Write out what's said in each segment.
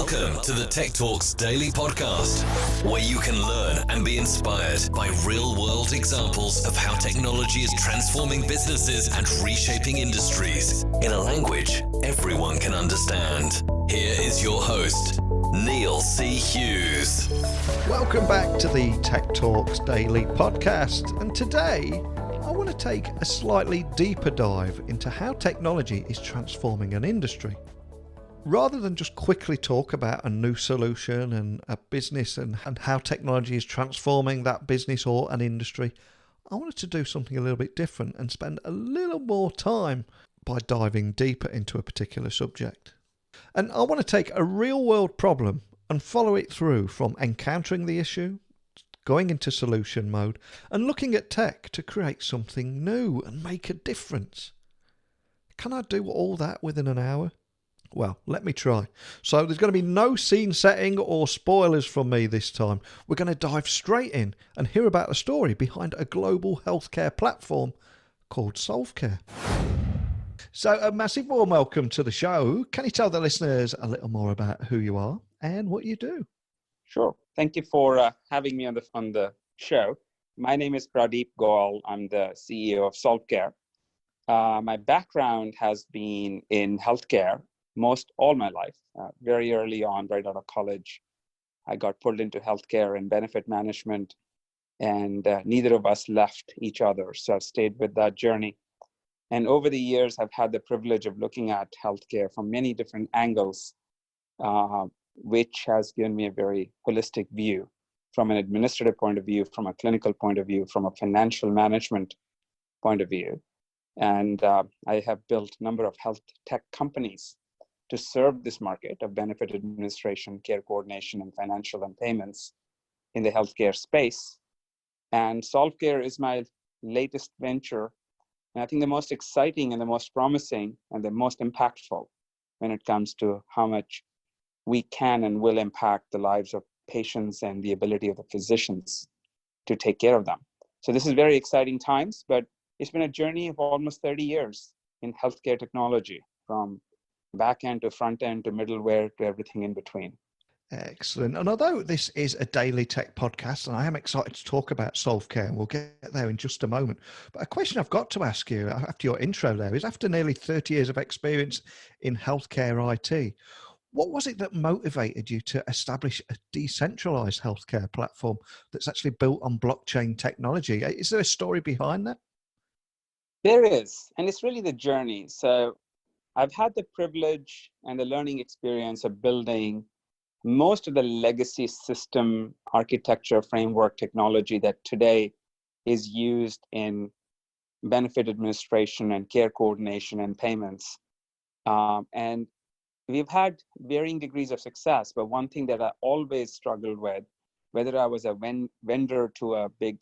Welcome to the Tech Talks Daily Podcast, where you can learn and be inspired by real-world examples of how technology is transforming businesses and reshaping industries in a language everyone can understand. Here is your host, Neil C. Hughes. Welcome back to the Tech Talks Daily Podcast, and today I want to take a slightly deeper dive into how technology is transforming an industry. Rather than just quickly talk about a new solution and a business and how technology is transforming that business or an industry, I wanted to do something a little bit different and spend a little more time by diving deeper into a particular subject. And I want to take a real world problem and follow it through from encountering the issue, going into solution mode, and looking at tech to create something new and make a difference. Can I do all that within an hour? Well, let me try. So there's going to be no scene setting or spoilers from me this time. We're going to dive straight in and hear about the story behind a global healthcare platform called SolveCare. So a massive warm welcome to the show. Can you tell the listeners a little more about who you are and what you do? Sure. Thank you for having me on the show. My name is Pradeep Goel. I'm the CEO of SolveCare. My background has been in healthcare all my life. Very early on, right out of college, I got pulled into healthcare and benefit management, and neither of us left each other. So I've stayed with that journey. And over the years, I've had the privilege of looking at healthcare from many different angles, which has given me a very holistic view from an administrative point of view, from a clinical point of view, from a financial management point of view. And I have built a number of health tech companies to serve this market of benefit administration, care coordination, and financial and payments in the healthcare space. And SolveCare is my latest venture. And I think the most exciting and the most promising and the most impactful when it comes to how much we can and will impact the lives of patients and the ability of the physicians to take care of them. So this is very exciting times, but it's been a journey of almost 30 years in healthcare technology, from back end to front end to middleware to everything in between. Excellent. And although this is a daily tech podcast, and I am excited to talk about SolveCare, and we'll get there in just a moment. But a question I've got to ask you after your intro there is, after nearly 30 years of experience in healthcare IT, what was it that motivated you to establish a decentralized healthcare platform that's actually built on blockchain technology? Is there a story behind that? There is, and it's really the journey. So I've had the privilege and the learning experience of building most of the legacy system architecture framework technology that today is used in benefit administration and care coordination and payments. And we've had varying degrees of success, but one thing that I always struggled with, whether I was a vendor to a big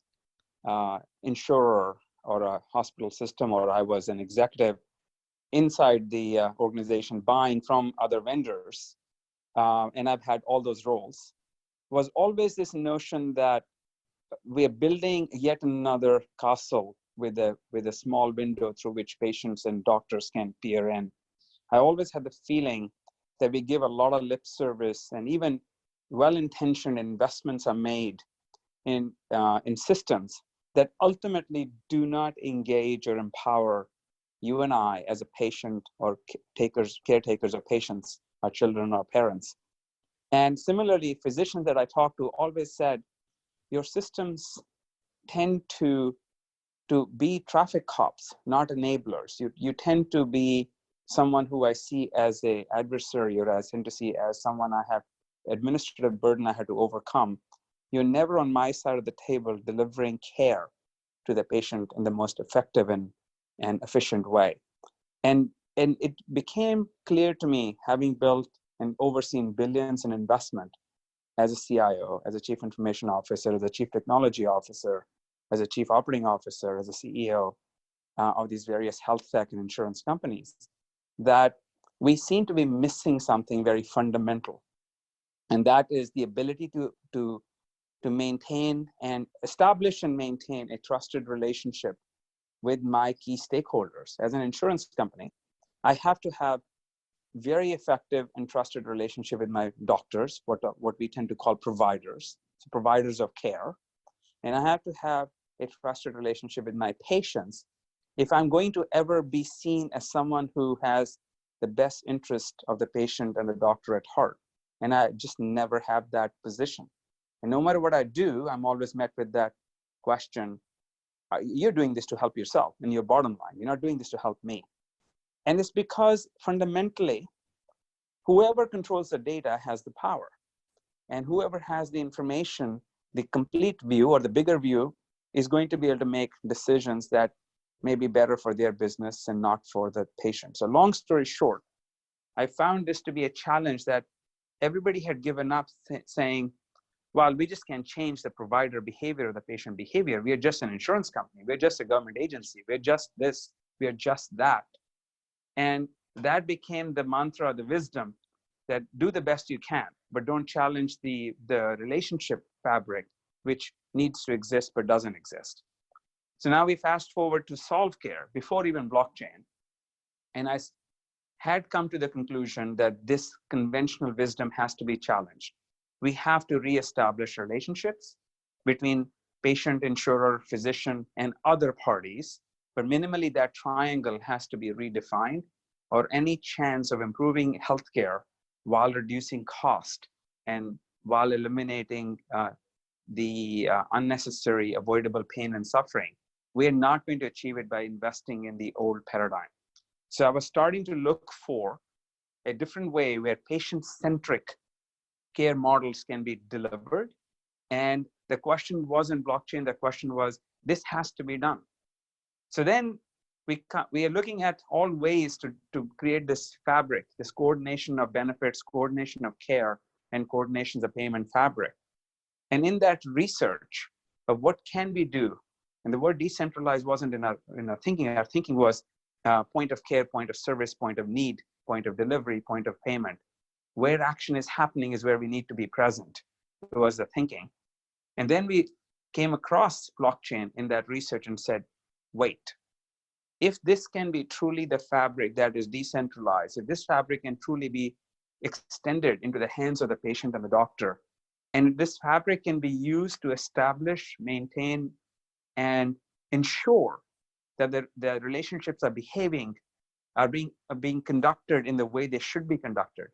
insurer or a hospital system, or I was an executive inside the organization buying from other vendors, and I've had all those roles, was always this notion that we're building yet another castle with a small window through which patients and doctors can peer in. I always had the feeling that we give a lot of lip service, and even well-intentioned investments are made in systems that ultimately do not engage or empower you and I as a patient or caretakers of patients, our children, our parents. And similarly, physicians that I talked to always said, your systems tend to be traffic cops, not enablers. You tend to be someone who I see as an adversary, or I tend to see as someone I have administrative burden I had to overcome. You're never on my side of the table delivering care to the patient in the most effective and efficient way. And it became clear to me, having built and overseen billions in investment as a CIO, as a chief information officer, as a chief technology officer, as a chief operating officer, as a CEO of these various health tech and insurance companies, that we seem to be missing something very fundamental. And that is the ability to maintain and establish and maintain a trusted relationship with my key stakeholders. As an insurance company, I have to have very effective and trusted relationship with my doctors, what we tend to call providers, so providers of care. And I have to have a trusted relationship with my patients if I'm going to ever be seen as someone who has the best interest of the patient and the doctor at heart. And I just never have that position. And no matter what I do, I'm always met with that question, you're doing this to help yourself and your bottom line. You're not doing this to help me. And it's because fundamentally, whoever controls the data has the power. And whoever has the information, the complete view or the bigger view, is going to be able to make decisions that may be better for their business and not for the patient. So long story short, I found this to be a challenge that everybody had given up saying, well, we just can't change the provider behavior or the patient behavior. We are just an insurance company. We're just a government agency. We're just this. We're just that. And that became the mantra, the wisdom, that do the best you can, but don't challenge the relationship fabric, which needs to exist but doesn't exist. So now we fast forward to SolveCare, before even blockchain. And I had come to the conclusion that this conventional wisdom has to be challenged. We have to reestablish relationships between patient, insurer, physician, and other parties. But minimally, that triangle has to be redefined, or any chance of improving healthcare while reducing cost and while eliminating the unnecessary avoidable pain and suffering, we are not going to achieve it by investing in the old paradigm. So I was starting to look for a different way where patient-centric care models can be delivered. And the question wasn't blockchain, the question was, this has to be done. So then we are looking at all ways to create this fabric, this coordination of benefits, coordination of care, and coordination of payment fabric. And in that research of what can we do, and the word decentralized wasn't in our thinking. Our thinking was point of care, point of service, point of need, point of delivery, point of payment. Where action is happening is where we need to be present, was the thinking. And then we came across blockchain in that research and said, wait, if this can be truly the fabric that is decentralized, if this fabric can truly be extended into the hands of the patient and the doctor, and this fabric can be used to establish, maintain, and ensure that the relationships are being conducted in the way they should be conducted,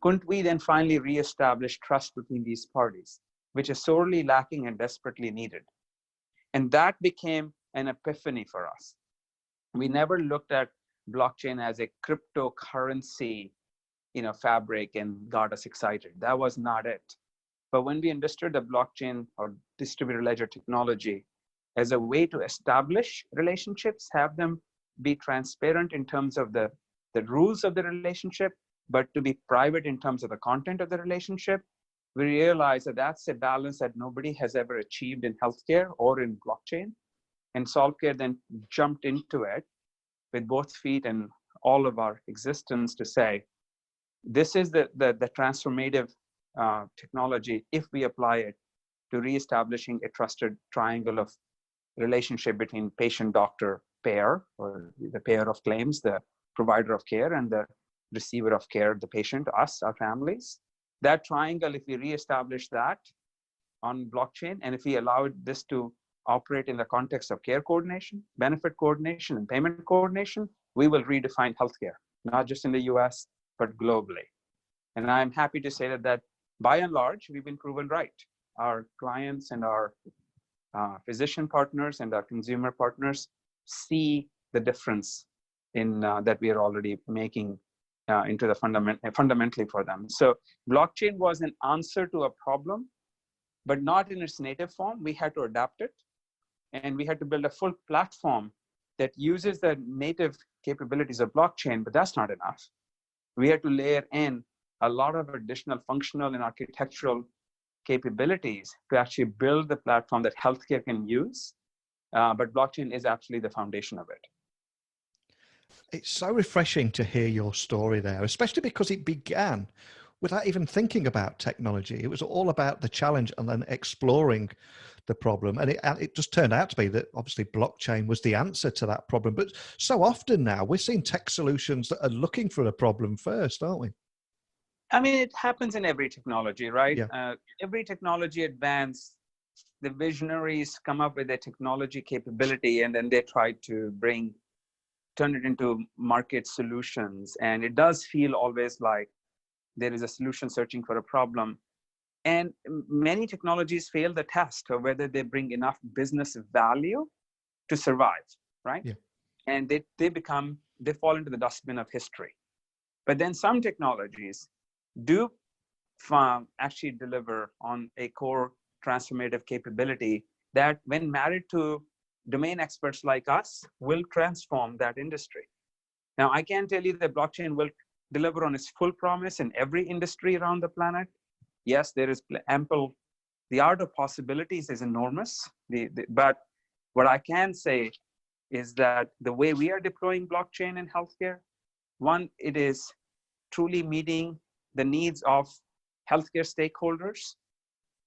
couldn't we then finally reestablish trust between these parties, which is sorely lacking and desperately needed? And that became an epiphany for us. We never looked at blockchain as a cryptocurrency, fabric and got us excited. That was not it. But when we understood the blockchain or distributed ledger technology as a way to establish relationships, have them be transparent in terms of the rules of the relationship, but to be private in terms of the content of the relationship, we realized that that's a balance that nobody has ever achieved in healthcare or in blockchain. And SolveCare then jumped into it with both feet and all of our existence to say, this is the transformative technology, if we apply it to reestablishing a trusted triangle of relationship between patient, doctor, payer, or the payer of claims, the provider of care, and the receiver of care, the patient, us, our families. That triangle, if we reestablish that on blockchain, and if we allow this to operate in the context of care coordination, benefit coordination, and payment coordination, we will redefine healthcare, not just in the US, but globally. And I'm happy to say that by and large, we've been proven right. Our clients and our physician partners and our consumer partners see the difference in that we are already making into the fundamentally for them. So blockchain was an answer to a problem, but not in its native form. We had to adapt it, and we had to build a full platform that uses the native capabilities of blockchain, but that's not enough. We had to layer in a lot of additional functional and architectural capabilities to actually build the platform that healthcare can use. But blockchain is actually the foundation of it. It's so refreshing to hear your story there, especially because it began without even thinking about technology. It was all about the challenge and then exploring the problem. And it just turned out to be that obviously blockchain was the answer to that problem. But so often now we're seeing tech solutions that are looking for a problem first, aren't we? I mean, it happens in every technology, right? Yeah. Every technology advance, the visionaries come up with a technology capability and then they try to turn it into market solutions. And it does feel always like there is a solution searching for a problem. And many technologies fail the test of whether they bring enough business value to survive, right? Yeah. And they fall into the dustbin of history. But then some technologies do actually deliver on a core transformative capability that, when married to domain experts like us, will transform that industry. Now, I can tell you that blockchain will deliver on its full promise in every industry around the planet. Yes, there is ample, the art of possibilities is enormous. But what I can say is that the way we are deploying blockchain in healthcare, one, it is truly meeting the needs of healthcare stakeholders.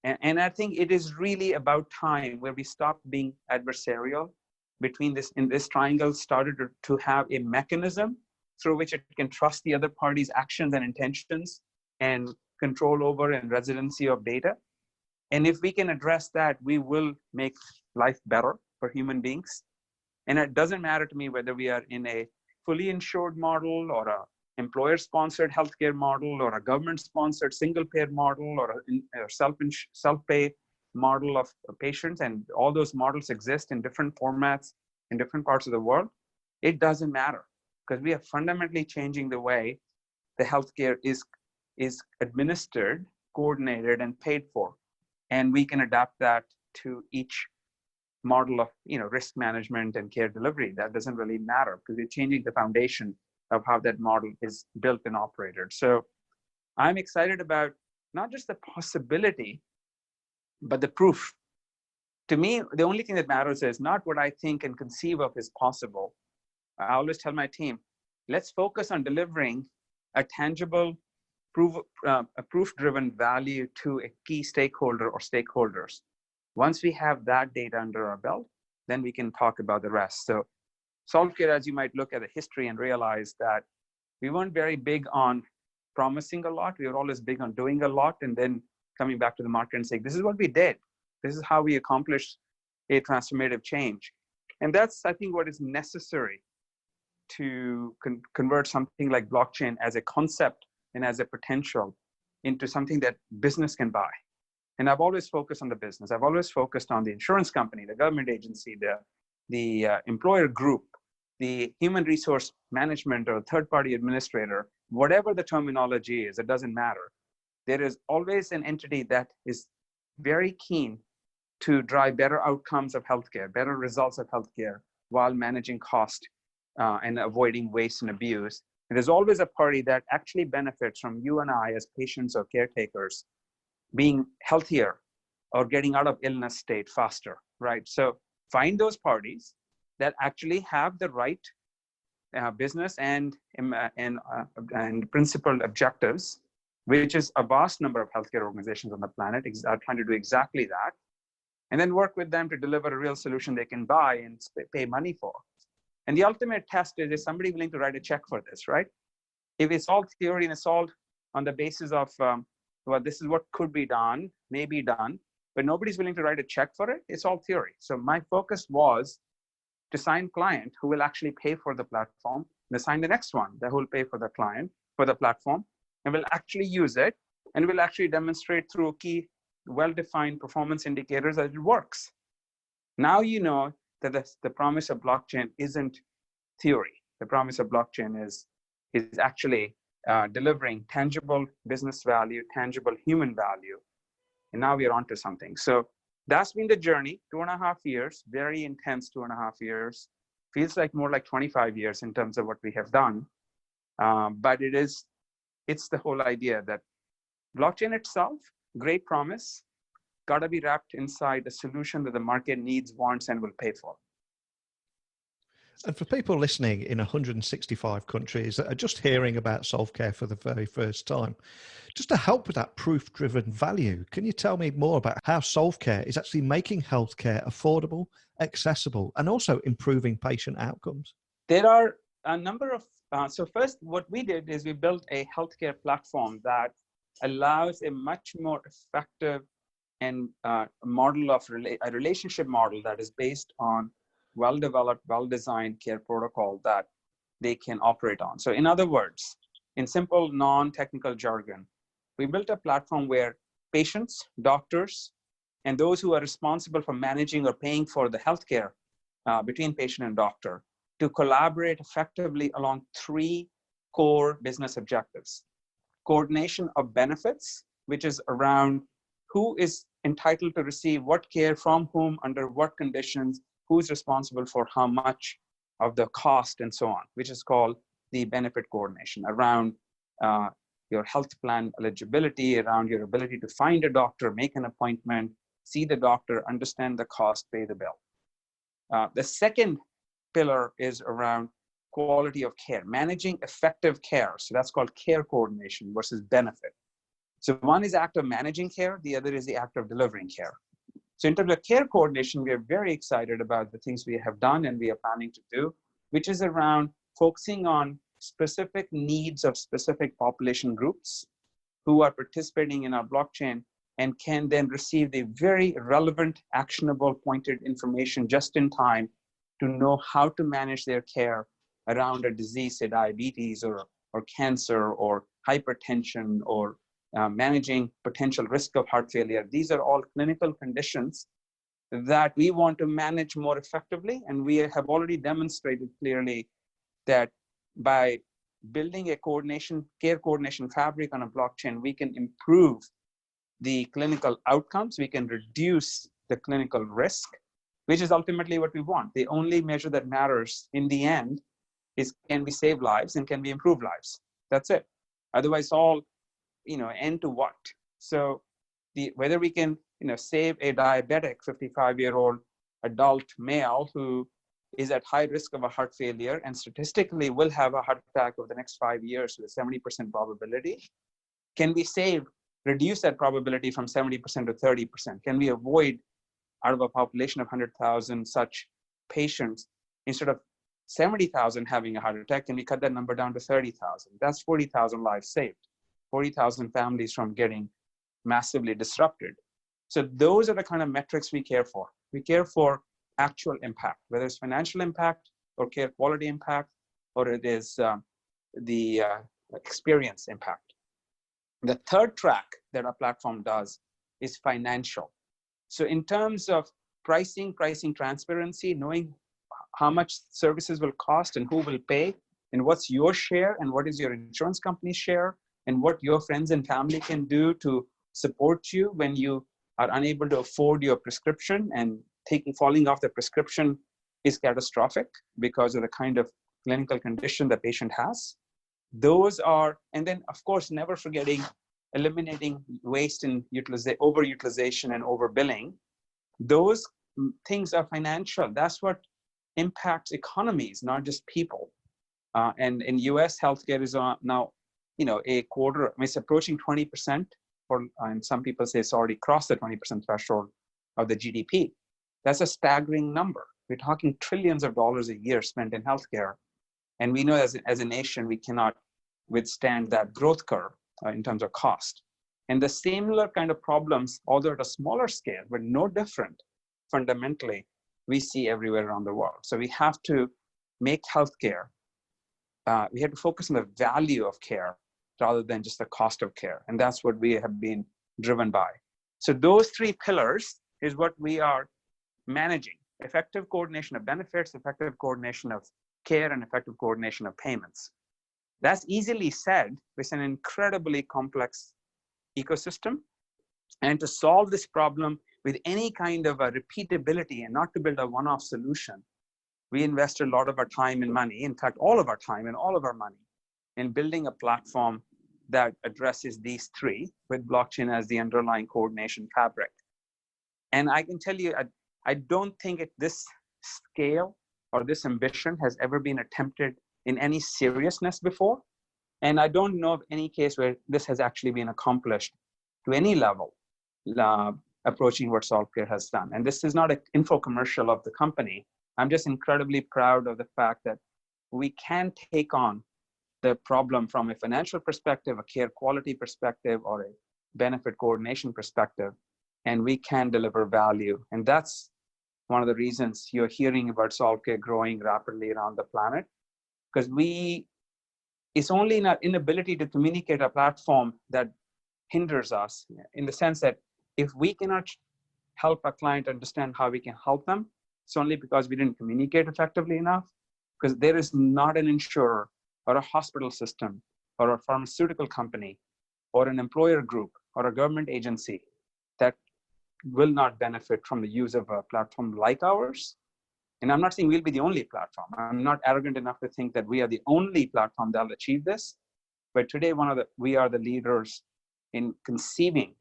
And I think it is really about time where we stop being adversarial between this, in this triangle, started to have a mechanism through which it can trust the other party's actions and intentions and control over and residency of data. And if we can address that, we will make life better for human beings. And it doesn't matter to me whether we are in a fully insured model or a employer-sponsored healthcare model or a government-sponsored single-payer model or a self-pay model of patients, and all those models exist in different formats in different parts of the world. It doesn't matter, because we are fundamentally changing the way the healthcare is administered, coordinated, and paid for. And we can adapt that to each model of risk management and care delivery. That doesn't really matter, because we're changing the foundation of how that model is built and operated. So I'm excited about not just the possibility, but the proof. To me, the only thing that matters is not what I think and conceive of is possible. I always tell my team, let's focus on delivering a tangible, proof-driven value to a key stakeholder or stakeholders. Once we have that data under our belt, then we can talk about the rest. So SolveCare, as you might look at the history and realize that we weren't very big on promising a lot. We were always big on doing a lot and then coming back to the market and saying, this is what we did. This is how we accomplished a transformative change. And that's, I think, what is necessary to convert something like blockchain as a concept and as a potential into something that business can buy. And I've always focused on the business. I've always focused on the insurance company, the government agency, the employer group, the human resource management or third-party administrator, whatever the terminology is, it doesn't matter. There is always an entity that is very keen to drive better outcomes of healthcare, better results of healthcare, while managing cost and avoiding waste and abuse. And there's always a party that actually benefits from you and I as patients or caretakers being healthier or getting out of illness state faster, right? So find those parties that actually have the right business and principled objectives, which is a vast number of healthcare organizations on the planet are trying to do exactly that, and then work with them to deliver a real solution they can buy and pay money for. And the ultimate test is somebody willing to write a check for this, right? If it's all theory and it's all on the basis of, well, this is what could be done, may be done, but nobody's willing to write a check for it, it's all theory. So my focus was to sign client who will actually pay for the platform, and assign the next one that will pay for the client, for the platform, and will actually use it, and will actually demonstrate through key well-defined performance indicators that it works. Now you know that the promise of blockchain isn't theory. The promise of blockchain is actually delivering tangible business value, tangible human value. And now we are onto something. So that's been the journey, 2.5 years, very intense 2.5 years. Feels like more like 25 years in terms of what we have done. But it's the whole idea that blockchain itself, great promise, got to be wrapped inside a solution that the market needs, wants, and will pay for. And for people listening in 165 countries that are just hearing about SolveCare for the very first time, just to help with that proof-driven value, can you tell me more about how SolveCare is actually making healthcare affordable, accessible, and also improving patient outcomes? There are a number of, so first what we did is we built a healthcare platform that allows a much more effective and model of a relationship model that is based on well-developed, well-designed care protocol that they can operate on. So in other words, in simple, non-technical jargon, we built a platform where patients, doctors, and those who are responsible for managing or paying for the healthcare between patient and doctor to collaborate effectively along three core business objectives. Coordination of benefits, which is around who is entitled to receive what care from whom, under what conditions, who's responsible for how much of the cost and so on, which is called the benefit coordination around your health plan eligibility, around your ability to find a doctor, make an appointment, see the doctor, understand the cost, pay the bill. The second pillar is around quality of care, managing effective care. So that's called care coordination versus benefit. So one is act of managing care, the other is the act of delivering care. So in terms of care coordination, we are very excited about the things we have done and we are planning to do, which is around focusing on specific needs of specific population groups who are participating in our blockchain and can then receive the very relevant, actionable, pointed information just in time to know how to manage their care around a disease, say diabetes or cancer or hypertension or managing potential risk of heart failure. These are all clinical conditions that we want to manage more effectively. And we have already demonstrated clearly that by building a care coordination fabric on a blockchain, we can improve the clinical outcomes, we can reduce the clinical risk, which is ultimately what we want. The only measure that matters in the end is, can we save lives and can we improve lives? That's it. Otherwise, all end to what? So whether we can save a diabetic 55-year-old adult male who is at high risk of a heart failure and statistically will have a heart attack over the next 5 years with a 70% probability, can we reduce that probability from 70% to 30%? Can we avoid, out of a population of 100,000 such patients, instead of 70,000 having a heart attack, can we cut that number down to 30,000? That's 40,000 lives saved, 40,000 families from getting massively disrupted. So those are the kind of metrics we care for. We care for actual impact, whether it's financial impact or care quality impact, or it is the experience impact. The third track that our platform does is financial. So in terms of pricing transparency, knowing how much services will cost and who will pay, and what's your share and what is your insurance company's share, and what your friends and family can do to support you when you are unable to afford your prescription, and falling off the prescription is catastrophic because of the kind of clinical condition the patient has. Those are, and then of course, never forgetting eliminating waste and overutilization and overbilling. Those things are financial. That's what impacts economies, not just people. And in US, healthcare is now, a quarter, it's approaching 20%, and some people say it's already crossed the 20% threshold of the GDP. That's a staggering number. We're talking trillions of dollars a year spent in healthcare. And we know as a nation, we cannot withstand that growth curve in terms of cost. And the similar kind of problems, although at a smaller scale, but no different fundamentally, we see everywhere around the world. So we have to make healthcare, we have to focus on the value of care rather than just the cost of care. And that's what we have been driven by. So those three pillars is what we are managing: effective coordination of benefits, effective coordination of care, and effective coordination of payments. That's easily said. It's an incredibly complex ecosystem. And to solve this problem with any kind of a repeatability and not to build a one-off solution, we invest a lot of our time and money, in fact, all of our time and all of our money, in building a platform that addresses these three with blockchain as the underlying coordination fabric. And I can tell you, I don't think at this scale or this ambition has ever been attempted in any seriousness before. And I don't know of any case where this has actually been accomplished to any level, approaching what SolveCare has done. And this is not an info commercial of the company. I'm just incredibly proud of the fact that we can take on the problem from a financial perspective, a care quality perspective, or a benefit coordination perspective, and we can deliver value. And that's one of the reasons you're hearing about SolveCare growing rapidly around the planet, because it's only in our inability to communicate a platform that hinders us, in the sense that if we cannot help a client understand how we can help them, it's only because we didn't communicate effectively enough. Because there is not an insurer or a hospital system or a pharmaceutical company or an employer group or a government agency that will not benefit from the use of a platform like ours. And I'm not saying we'll be the only platform. I'm not arrogant enough to think that we are the only platform that'll achieve this. But today, we are the leaders in conceiving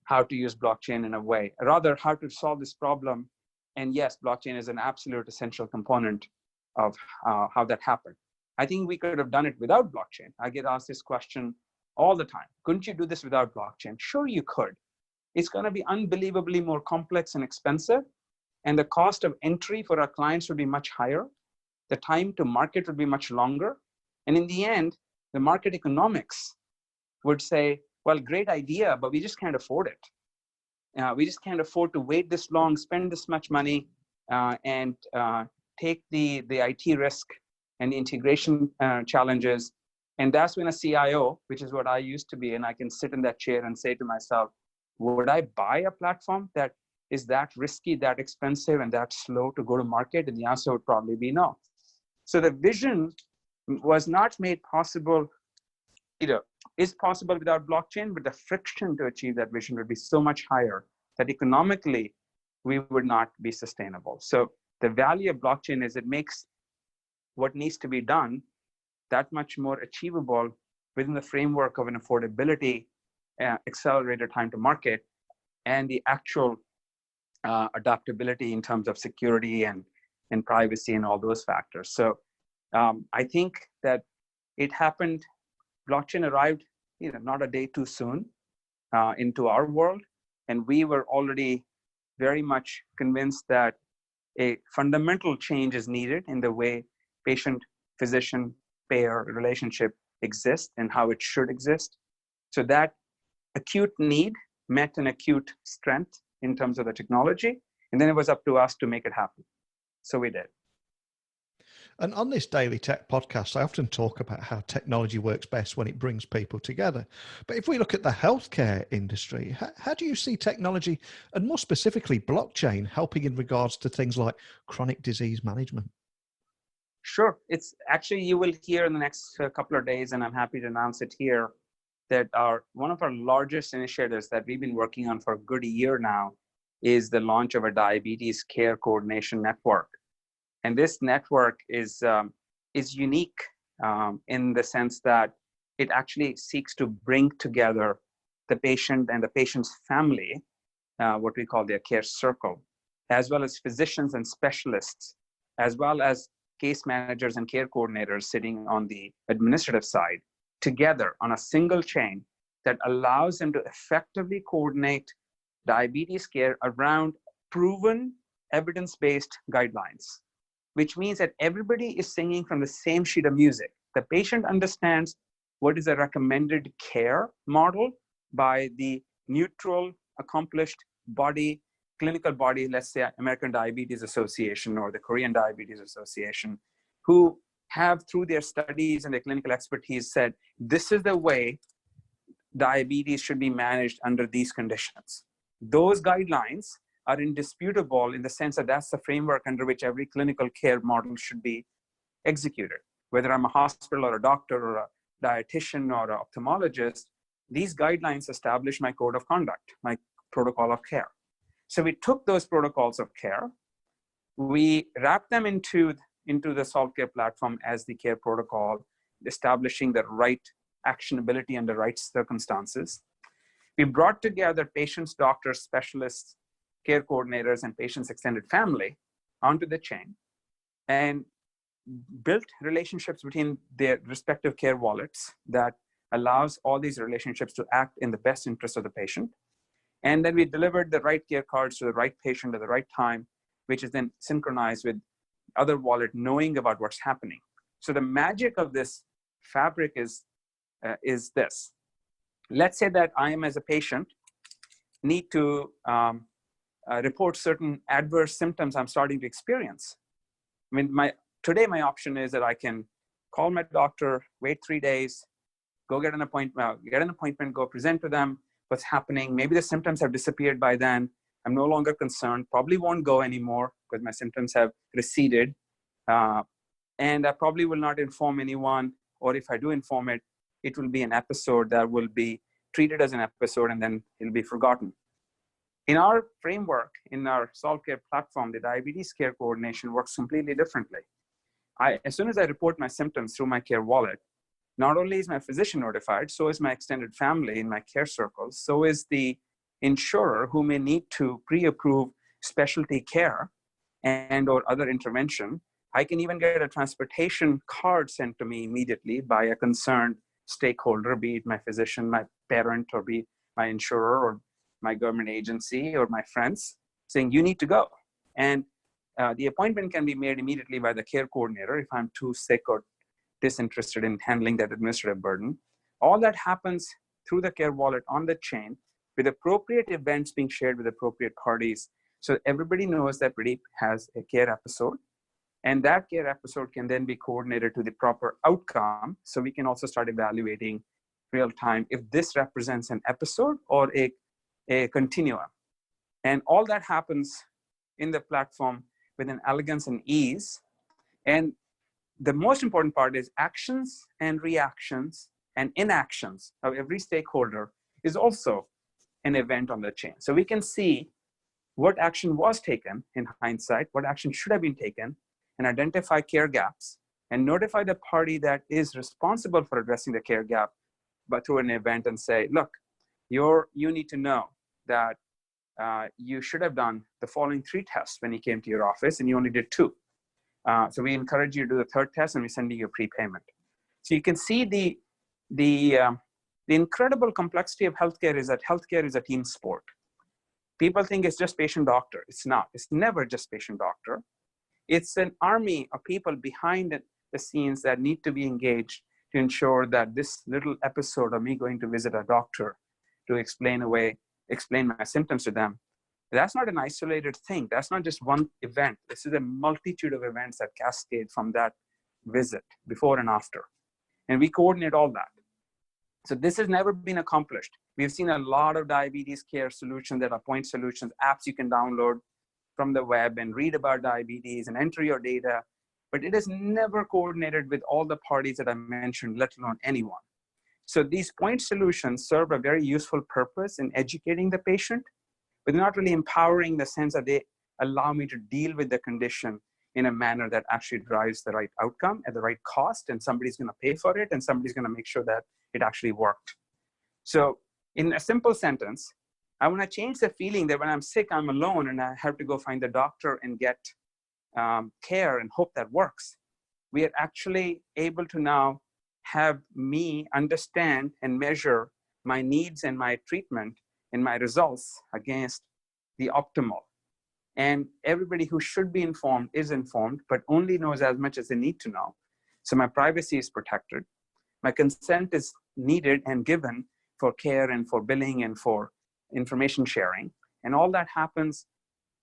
how to use blockchain in a way, rather how to solve this problem. And yes, blockchain is an absolute essential component of how that happened. I think we could have done it without blockchain. I get asked this question all the time. Couldn't you do this without blockchain? Sure, you could. It's going to be unbelievably more complex and expensive. And the cost of entry for our clients would be much higher. The time to market would be much longer. And in the end, the market economics would say, well, great idea, but we just can't afford it. We just can't afford to wait this long, spend this much money, and take the IT risk and the integration challenges. And that's when a CIO, which is what I used to be, and I can sit in that chair and say to myself, would I buy a platform that is that risky, that expensive, and that slow to go to market? And the answer would probably be no. So the vision was not made possible, is possible without blockchain, but the friction to achieve that vision would be so much higher that economically we would not be sustainable. So the value of blockchain is it makes what needs to be done that much more achievable within the framework of an affordability, accelerated time to market, and the actual adaptability in terms of security and privacy and all those factors. So I think that it happened, blockchain arrived, not a day too soon into our world. And we were already very much convinced that a fundamental change is needed in the way patient-physician-payer relationship exists and how it should exist. So that acute need met an acute strength in terms of the technology. And then it was up to us to make it happen. So we did. And on this Daily Tech podcast, I often talk about how technology works best when it brings people together. But if we look at the healthcare industry, how do you see technology, and more specifically blockchain, helping in regards to things like chronic disease management? Sure. It's actually, you will hear in the next couple of days, and I'm happy to announce it here, that one of our largest initiatives that we've been working on for a good year now is the launch of a diabetes care coordination network. And this network is unique in the sense that it actually seeks to bring together the patient and the patient's family, what we call their care circle, as well as physicians and specialists, as well as case managers and care coordinators sitting on the administrative side, together on a single chain that allows them to effectively coordinate diabetes care around proven evidence-based guidelines, which means that everybody is singing from the same sheet of music. The patient understands what is a recommended care model by the neutral, accomplished clinical body, let's say American Diabetes Association or the Korean Diabetes Association, who have, through their studies and their clinical expertise, said, this is the way diabetes should be managed under these conditions. Those guidelines are indisputable in the sense that that's the framework under which every clinical care model should be executed. Whether I'm a hospital or a doctor or a dietitian or an ophthalmologist, these guidelines establish my code of conduct, my protocol of care. So we took those protocols of care, we wrapped them into the SolveCare platform as the care protocol, establishing the right actionability under right circumstances. We brought together patients, doctors, specialists, care coordinators, and patients' extended family onto the chain. and built relationships between their respective care wallets that allows all these relationships to act in the best interest of the patient. And then we delivered the right care cards to the right patient at the right time, which is then synchronized with other wallet knowing about what's happening. So the magic of this fabric is this. Let's say that I am, as a patient, need to report certain adverse symptoms I'm starting to experience. I mean, today my option is that I can call my doctor, wait 3 days, go get an appointment, go present to them what's happening. Maybe the symptoms have disappeared by then. I'm no longer concerned, probably won't go anymore because my symptoms have receded. And I probably will not inform anyone, or if I do inform it, it will be an episode that will be treated as an episode and then it'll be forgotten. In our framework, in our SolveCare platform, the diabetes care coordination works completely differently. As soon as I report my symptoms through my care wallet, not only is my physician notified, so is my extended family in my care circles, so is the insurer who may need to pre-approve specialty care and or other intervention. I can even get a transportation card sent to me immediately by a concerned stakeholder, be it my physician, my parent, or be it my insurer, or my government agency, or my friends, saying you need to go. And the appointment can be made immediately by the care coordinator if I'm too sick or disinterested in handling that administrative burden. All that happens through the care wallet on the chain, with appropriate events being shared with appropriate parties. So everybody knows that Pradeep has a care episode, and that care episode can then be coordinated to the proper outcome. So we can also start evaluating real time if this represents an episode or a continuum. And all that happens in the platform with an elegance and ease. And the most important part is actions and reactions and inactions of every stakeholder is also an event on the chain. So we can see what action was taken in hindsight, what action should have been taken, and identify care gaps and notify the party that is responsible for addressing the care gap, but through an event, and say, look, you need to know that you should have done the following 3 tests when you came to your office and you only did 2. So we encourage you to do the 3rd test and we're sending you a prepayment. So you can see the incredible complexity of healthcare is that healthcare is a team sport. People think it's just patient-doctor. It's not. It's never just patient-doctor. It's an army of people behind the scenes that need to be engaged to ensure that this little episode of me going to visit a doctor to explain my symptoms to them, that's not an isolated thing. That's not just one event. This is a multitude of events that cascade from that visit, before and after. And we coordinate all that. So this has never been accomplished. We've seen a lot of diabetes care solutions that are point solutions, apps you can download from the web and read about diabetes and enter your data, but it is never coordinated with all the parties that I mentioned, let alone anyone. So these point solutions serve a very useful purpose in educating the patient, but not really empowering, the sense that they allow me to deal with the condition in a manner that actually drives the right outcome at the right cost, and somebody's going to pay for it, and somebody's going to make sure that it actually worked. So in a simple sentence, I want to change the feeling that when I'm sick, I'm alone and I have to go find the doctor and get care and hope that works. We are actually able to now have me understand and measure my needs and my treatment and my results against the optimal. And everybody who should be informed is informed, but only knows as much as they need to know. So my privacy is protected. My consent is needed and given for care and for billing and for information sharing. And all that happens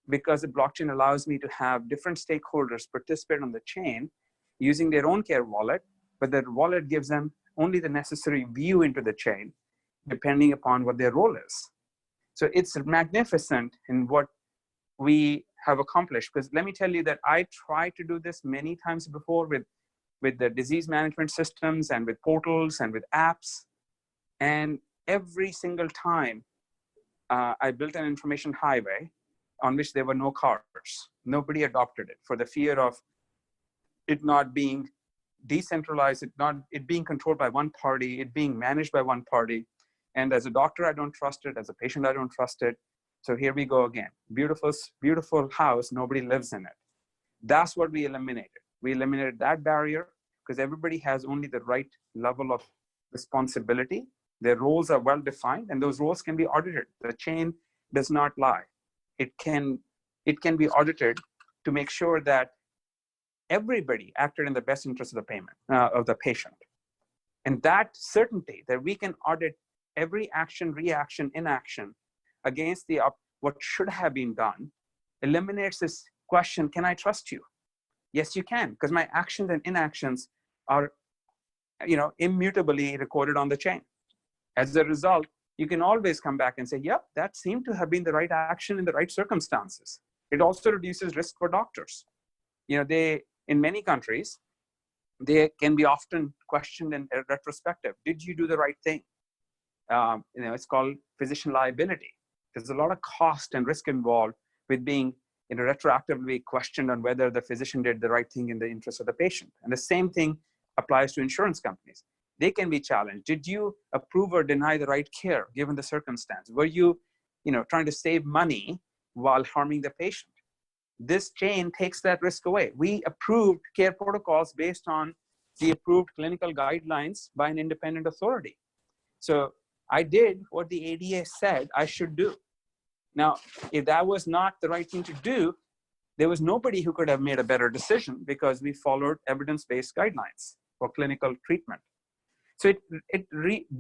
because the blockchain allows me to have different stakeholders participate on the chain using their own care wallet, but the wallet gives them only the necessary view into the chain, depending upon what their role is. So it's magnificent in what we have accomplished. Because let me tell you that I tried to do this many times before with the disease management systems and with portals and with apps. And every single time I built an information highway on which there were no cars. Nobody adopted it for the fear of it not being decentralized, it being controlled by one party, it being managed by one party. And as a doctor, I don't trust it. As a patient, I don't trust it. So here we go again. Beautiful, beautiful house, nobody lives in it. That's what we eliminated. We eliminated that barrier because everybody has only the right level of responsibility. Their roles are well defined, and those roles can be audited. The chain does not lie. It can be audited to make sure that everybody acted in the best interest of the patient. And that certainty that we can audit every action, reaction, inaction against what should have been done eliminates this question, can I trust you? Yes, you can, because my actions and inactions are immutably recorded on the chain. As a result, you can always come back and say, yep, that seemed to have been the right action in the right circumstances. It also reduces risk for doctors. In many countries, they can be often questioned in retrospective. Did you do the right thing? It's called physician liability. There's a lot of cost and risk involved with being retroactively questioned on whether the physician did the right thing in the interest of the patient. And the same thing applies to insurance companies. They can be challenged. Did you approve or deny the right care given the circumstance? Were you, trying to save money while harming the patient? This chain takes that risk away. We approved care protocols based on the approved clinical guidelines by an independent authority. So I did what the ADA said I should do. Now, if that was not the right thing to do, there was nobody who could have made a better decision because we followed evidence-based guidelines for clinical treatment. So it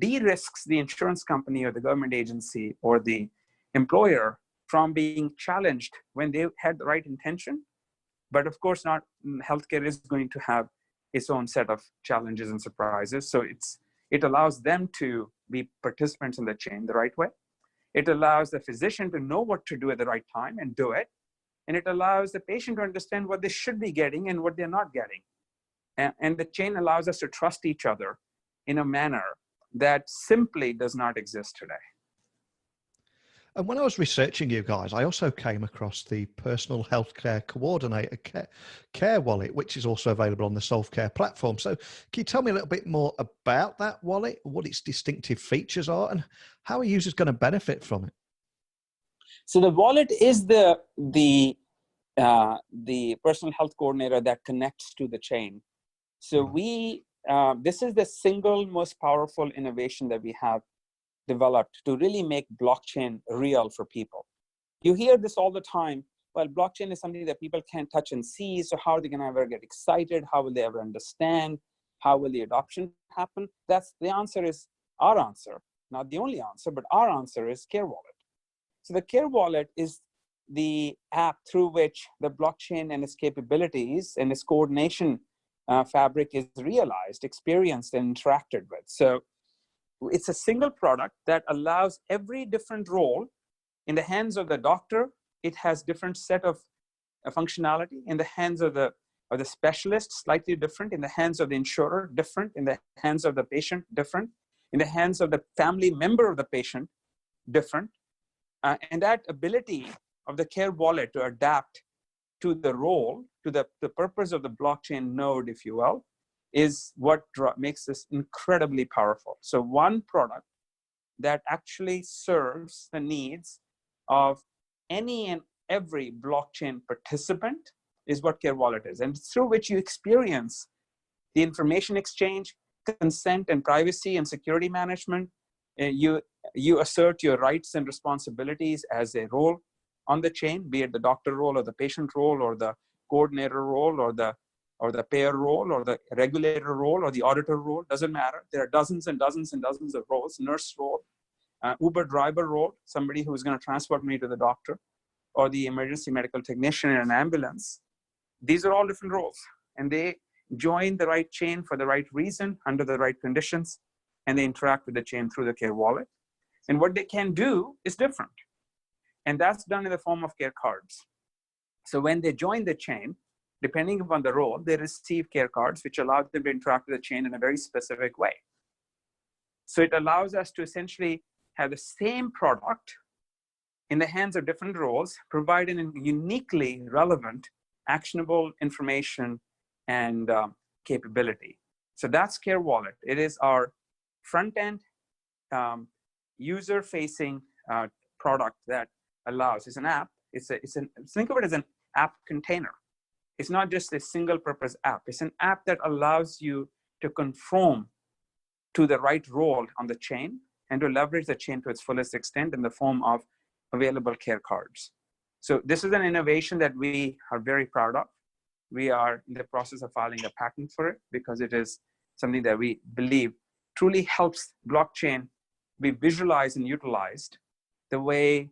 de-risks the insurance company or the government agency or the employer from being challenged when they had the right intention. But of course, healthcare is going to have its own set of challenges and surprises. So it allows them to be participants in the chain the right way. It allows the physician to know what to do at the right time and do it. And it allows the patient to understand what they should be getting and what they're not getting. And the chain allows us to trust each other in a manner that simply does not exist today. And when I was researching you guys, I also came across the Personal Healthcare Coordinator Care Wallet, which is also available on the SolveCare platform. So can you tell me a little bit more about that wallet, what its distinctive features are, and how are users going to benefit from it? So the wallet is the personal health coordinator that connects to the chain. So this is the single most powerful innovation that we have developed to really make blockchain real for people. You hear this all the time. Well, blockchain is something that people can't touch and see. So how are they going to ever get excited? How will they ever understand? How will the adoption happen? The answer is our answer, not the only answer, but our answer is Care Wallet. So the Care Wallet is the app through which the blockchain and its capabilities and its coordination fabric is realized, experienced, and interacted with. So it's a single product that allows every different role in the hands of the doctor. It has different set of functionality in the hands of the specialist, slightly different in the hands of the insurer, different in the hands of the patient, different in the hands of the family member of the patient, different. And that ability of the Care Wallet to adapt to the role, to the purpose of the blockchain node, if you will, is what makes this incredibly powerful. So one product that actually serves the needs of any and every blockchain participant is what Care Wallet is, and through which you experience the information exchange, consent and privacy and security management. You assert your rights and responsibilities as a role on the chain, be it the doctor role or the patient role or the coordinator role or the payer role or the regulator role or the auditor role, doesn't matter. There are dozens and dozens and dozens of roles, nurse role, Uber driver role, somebody who's going to transport me to the doctor, or the emergency medical technician in an ambulance. These are all different roles, and they join the right chain for the right reason, under the right conditions, and they interact with the chain through the Care Wallet. And what they can do is different. And that's done in the form of care cards. So when they join the chain, depending upon the role, they receive care cards, which allow them to interact with the chain in a very specific way. So it allows us to essentially have the same product in the hands of different roles, providing uniquely relevant, actionable information and capability. So that's Care Wallet. It is our front-end, user-facing product that allows. It's an app. Think of it as an app container. It's not just a single purpose app. It's an app that allows you to conform to the right role on the chain and to leverage the chain to its fullest extent in the form of available care cards. So this is an innovation that we are very proud of. We are in the process of filing a patent for it because it is something that we believe truly helps blockchain be visualized and utilized the way,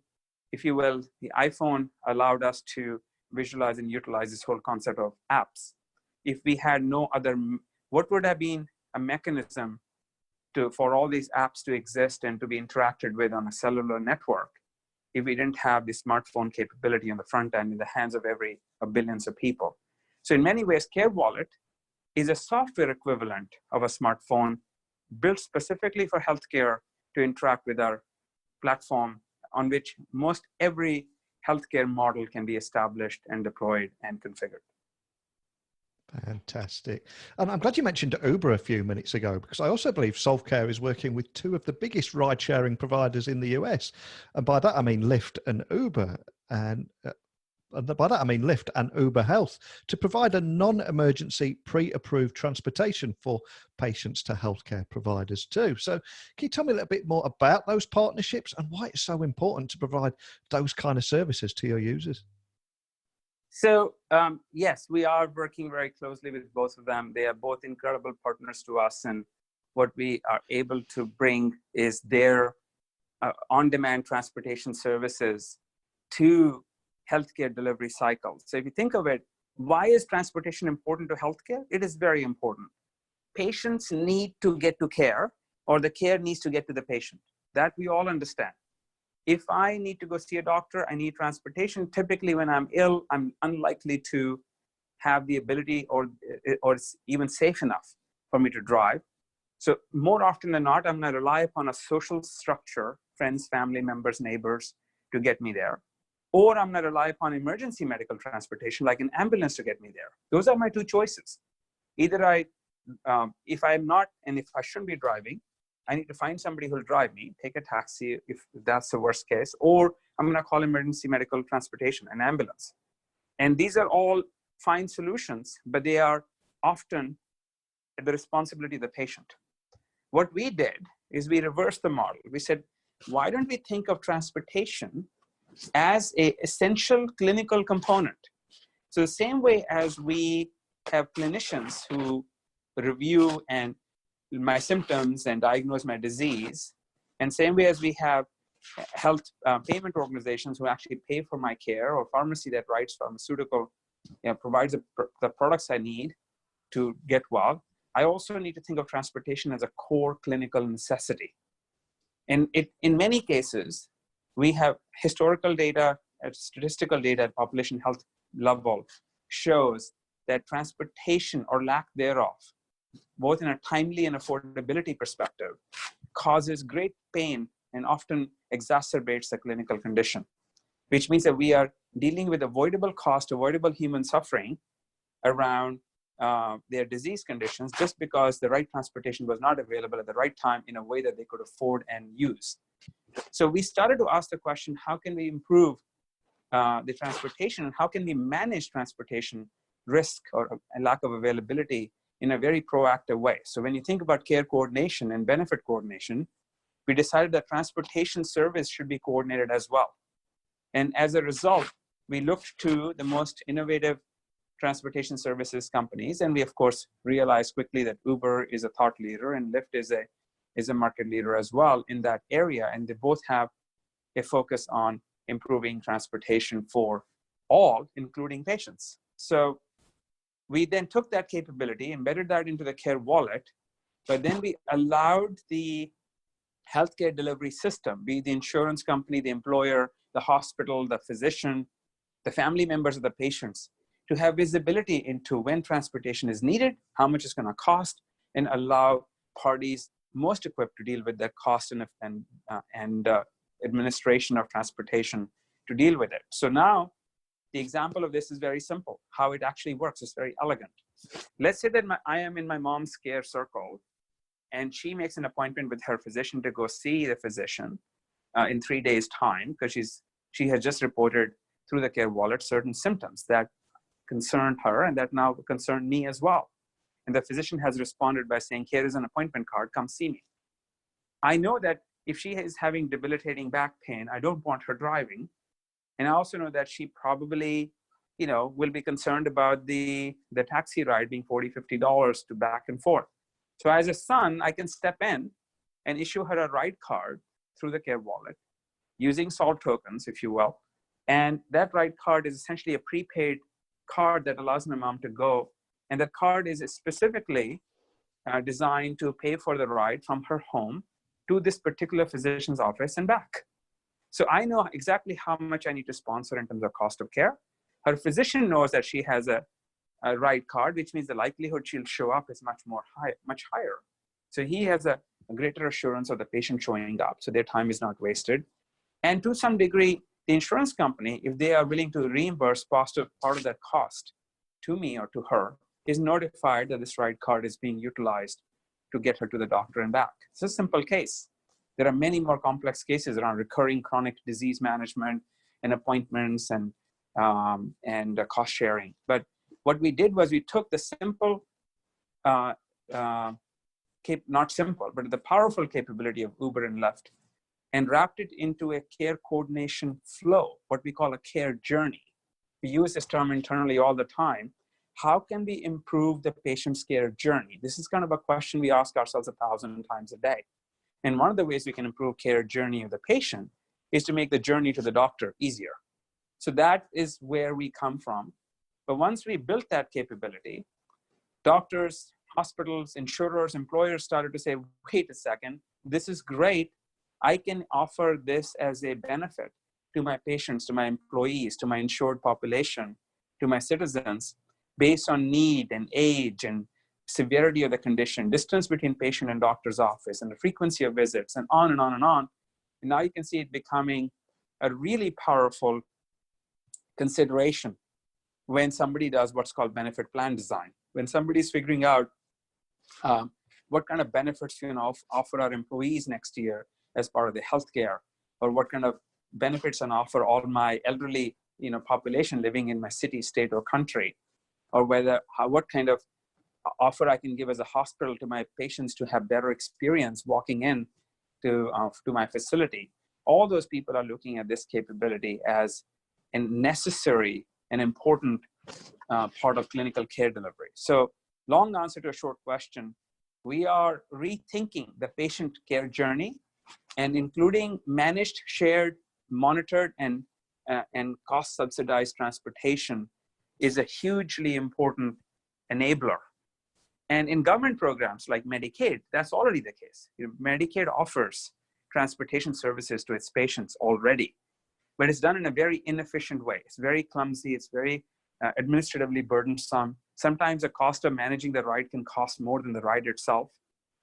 if you will, the iPhone allowed us to visualize and utilize this whole concept of apps. If we had no other, what would have been a mechanism for all these apps to exist and to be interacted with on a cellular network if we didn't have the smartphone capability on the front end in the hands of billions of people? So in many ways, Care Wallet is a software equivalent of a smartphone built specifically for healthcare to interact with our platform on which most every healthcare model can be established and deployed and configured. Fantastic. And I'm glad you mentioned Uber a few minutes ago, because I also believe SolveCare is working with two of the biggest ride-sharing providers in the US. And by that, I mean Lyft and Uber. And by that, I mean Lyft and Uber Health, to provide a non-emergency pre-approved transportation for patients to healthcare providers too. So can you tell me a little bit more about those partnerships and why it's so important to provide those kind of services to your users? So yes, we are working very closely with both of them. They are both incredible partners to us. And what we are able to bring is their on-demand transportation services to healthcare delivery cycles. So if you think of it, why is transportation important to healthcare? It is very important. Patients need to get to care, or the care needs to get to the patient. That we all understand. If I need to go see a doctor, I need transportation. Typically, when I'm ill, I'm unlikely to have the ability or it's even safe enough for me to drive. So more often than not, I'm going to rely upon a social structure, friends, family members, neighbors, to get me there. Or I'm going to rely upon emergency medical transportation, like an ambulance, to get me there. Those are my two choices. Either if I'm not, and if I shouldn't be driving, I need to find somebody who'll drive me, take a taxi if that's the worst case, or I'm going to call emergency medical transportation, an ambulance. And these are all fine solutions, but they are often the responsibility of the patient. What we did is we reversed the model. We said, why don't we think of transportation as an essential clinical component? So the same way as we have clinicians who review and my symptoms and diagnose my disease, and same way as we have health payment organizations who actually pay for my care, or pharmacy that writes pharmaceutical, provides the products I need to get well, I also need to think of transportation as a core clinical necessity. And in many cases, we have historical data, statistical data at population health level shows that transportation or lack thereof, both in a timely and affordability perspective, causes great pain and often exacerbates the clinical condition, which means that we are dealing with avoidable cost, avoidable human suffering around their disease conditions just because the right transportation was not available at the right time in a way that they could afford and use. So we started to ask the question, how can we improve the transportation, and how can we manage transportation risk or a lack of availability in a very proactive way? So when you think about care coordination and benefit coordination, we decided that transportation service should be coordinated as well. And as a result, we looked to the most innovative transportation services companies. And we, of course, realized quickly that Uber is a thought leader and Lyft is a market leader as well in that area. And they both have a focus on improving transportation for all, including patients. So we then took that capability, embedded that into the Care Wallet, but then we allowed the healthcare delivery system, be the insurance company, the employer, the hospital, the physician, the family members of the patients, to have visibility into when transportation is needed, how much it's going to cost, and allow parties most equipped to deal with the cost and administration of transportation to deal with it. So now, the example of this is very simple. How it actually works is very elegant. Let's say that I am in my mom's care circle, and she makes an appointment with her physician to go see the physician in 3 days' time, because she has just reported through the Care Wallet certain symptoms that concerned her, and that now concerned me as well. And the physician has responded by saying, here is an appointment card, come see me. I know that if she is having debilitating back pain, I don't want her driving. And I also know that she probably, will be concerned about the taxi ride being $40, $50 to back and forth. So as a son, I can step in and issue her a ride card through the Care Wallet using Solve tokens, if you will. And that ride card is essentially a prepaid card that allows my mom to go. And the card is specifically designed to pay for the ride from her home to this particular physician's office and back. So I know exactly how much I need to sponsor in terms of cost of care. Her physician knows that she has a ride card, which means the likelihood she'll show up is much higher. So he has a greater assurance of the patient showing up, so their time is not wasted. And to some degree, the insurance company, if they are willing to reimburse part of that cost to me or to her, is notified that this ride card is being utilized to get her to the doctor and back. It's a simple case. There are many more complex cases around recurring chronic disease management and appointments and cost sharing. But what we did was we took the simple, not simple, but the powerful capability of Uber and Lyft and wrapped it into a care coordination flow, what we call a care journey. We use this term internally all the time. How can we improve the patient's care journey? This is kind of a question we ask ourselves 1,000 times a day. And one of the ways we can improve care journey of the patient is to make the journey to the doctor easier. So that is where we come from. But once we built that capability, doctors, hospitals, insurers, employers started to say, wait a second, this is great. I can offer this as a benefit to my patients, to my employees, to my insured population, to my citizens, based on need and age and severity of the condition, distance between patient and doctor's office, and the frequency of visits, and on and on and on. And now you can see it becoming a really powerful consideration when somebody does what's called benefit plan design. When somebody's figuring out what kind of benefits you can offer our employees next year as part of the healthcare, or what kind of benefits and offer all my elderly population living in my city, state, or country, or what kind of offer I can give as a hospital to my patients to have better experience walking in to my facility. All those people are looking at this capability as a necessary and important part of clinical care delivery. So, long answer to a short question, we are rethinking the patient care journey and including managed, shared, monitored, and cost subsidized transportation is a hugely important enabler. And in government programs like Medicaid, that's already the case. Medicaid offers transportation services to its patients already, but it's done in a very inefficient way. It's very clumsy. It's very administratively burdensome. Sometimes the cost of managing the ride can cost more than the ride itself.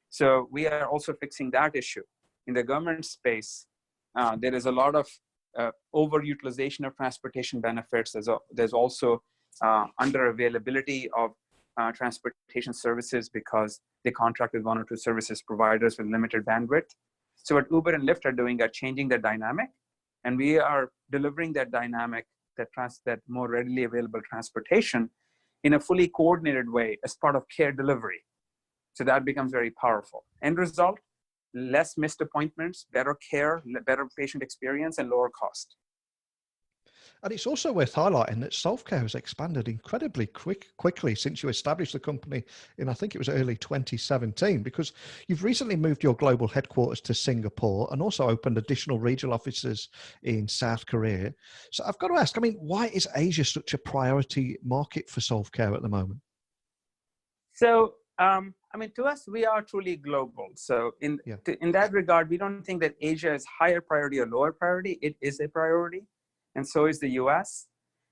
So we are also fixing that issue. In the government space, there is a lot of overutilization of transportation benefits. There's also under availability of transportation services because they contract with one or two services providers with limited bandwidth. So what Uber and Lyft are doing are changing the dynamic, and we are delivering that dynamic, that more readily available transportation in a fully coordinated way as part of care delivery. So that becomes very powerful. End result, less missed appointments, better care, better patient experience, and lower cost. And it's also worth highlighting that SolveCare has expanded incredibly quickly since you established the company in, I think it was early 2017, because you've recently moved your global headquarters to Singapore and also opened additional regional offices in South Korea. So I've got to ask, why is Asia such a priority market for SolveCare at the moment? So, to us, we are truly global. So in that regard, we don't think that Asia is higher priority or lower priority. It is a priority. And so is the US.